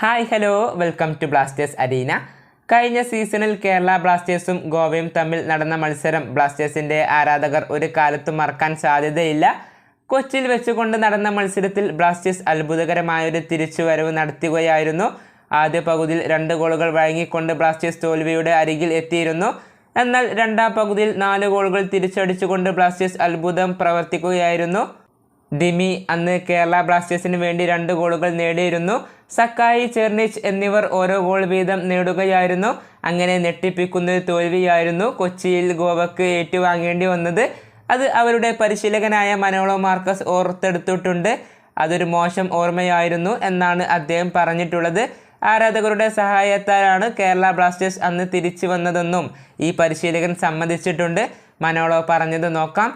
Hi hello welcome to Blasters arena. കഴിഞ്ഞ സീസണിൽ കേരള ബ്ലാസ്റ്റേഴ്സും ഗോവയും തമ്മിൽ നടന്ന മത്സരം ബ്ലാസ്റ്റേഴ്സിൻ്റെ ആരാധകർ ഒരു കാലത്തും മറക്കാൻ സാധ്യതയില്ല. കൊച്ചിയിൽ വെച്ചുകൊണ്ട് നടന്ന മത്സരത്തിൽ ബ്ലാസ്റ്റേഴ്സ് അത്ഭുതകരമായൊരു തിരിച്ചുവരവ് നടത്തുകയായിരുന്നു. ആദ്യ പകുതിയിൽ 2 ഗോളുകൾ വഴങ്ങിക്കൊണ്ട് ബ്ലാസ്റ്റേഴ്സ് തോൽവിയുടെ അരികിൽ എത്തിയിരുന്നു. എന്നാൽ രണ്ടാം പകുതിയിൽ 4 ഗോളുകൾ തിരിച്ചടിച്ചുകൊണ്ട് ബ്ലാസ്റ്റേഴ്സ് അത്ഭുതം പ്രവർത്തിക്കുകയായിരുന്നു. ദിമി അന്ന് കേരള ബ്ലാസ്റ്റേഴ്സിന് വേണ്ടി 2 ഗോളുകൾ നേടിയിരുന്നു. സക്കായി, ചെർണിച്ച് എന്നിവർ ഓരോ ഗോൾ വീതം നേടുകയായിരുന്നു. അങ്ങനെ ഞെട്ടിപ്പിക്കുന്നൊരു തോൽവിയായിരുന്നു കൊച്ചിയിൽ ഗോവയ്ക്ക് ഏറ്റുവാങ്ങേണ്ടി വന്നത്. അത് അവരുടെ പരിശീലകനായ മനോളോ മാർക്കസ് ഓർത്തെടുത്തിട്ടുണ്ട്. അതൊരു മോശം ഓർമ്മയായിരുന്നു എന്നാണ് അദ്ദേഹം പറഞ്ഞിട്ടുള്ളത്. ആരാധകരുടെ സഹായത്താലാണ് കേരള ബ്ലാസ്റ്റേഴ്സ് അന്ന് തിരിച്ചു വന്നതെന്നും ഈ പരിശീലകൻ സമ്മതിച്ചിട്ടുണ്ട്. മനോളോ പറഞ്ഞത് നോക്കാം.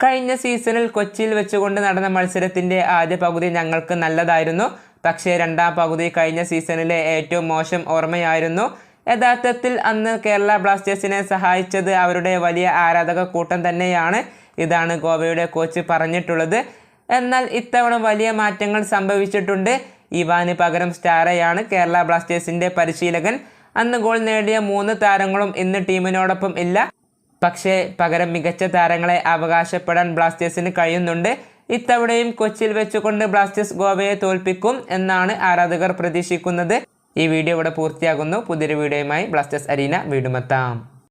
കഴിഞ്ഞ സീസണിൽ കൊച്ചിയിൽ വെച്ചുകൊണ്ട് നടന്ന മത്സരത്തിൻ്റെ ആദ്യ പകുതി ഞങ്ങൾക്ക് നല്ലതായിരുന്നു. പക്ഷേ രണ്ടാം പകുതി കഴിഞ്ഞ സീസണിലെ ഏറ്റവും മോശം ഓർമ്മയായിരുന്നു. യഥാർത്ഥത്തിൽ അന്ന് കേരള ബ്ലാസ്റ്റേഴ്സിനെ സഹായിച്ചത് അവരുടെ വലിയ ആരാധക കൂട്ടം തന്നെയാണ്. ഇതാണ് ഗോവയുടെ കോച്ച് പറഞ്ഞിട്ടുള്ളത്. എന്നാൽ ഇത്തവണ വലിയ മാറ്റങ്ങൾ സംഭവിച്ചിട്ടുണ്ട്. ഇവാന് പകരം സ്റ്റാറയാണ് കേരള ബ്ലാസ്റ്റേഴ്സിൻ്റെ പരിശീലകൻ. അന്ന് ഗോൾ നേടിയ 3 താരങ്ങളും ഇന്ന് ടീമിനോടൊപ്പം ഇല്ല. പക്ഷേ പകരം മികച്ച താരങ്ങളെ അവകാശപ്പെടാൻ ബ്ലാസ്റ്റേഴ്സിന് കഴിയുന്നുണ്ട്. ഇത്തവണയും കൊച്ചിയിൽ വെച്ചുകൊണ്ട് ബ്ലാസ്റ്റേഴ്സ് ഗോവയെ തോൽപ്പിക്കും എന്നാണ് ആരാധകർ പ്രതീക്ഷിക്കുന്നത്. ഈ വീഡിയോ ഇവിടെ പൂർത്തിയാകുന്നു. പുതിയൊരു വീഡിയോയുമായി ബ്ലാസ്റ്റേഴ്സ് അരീന വീണ്ടും എത്താം.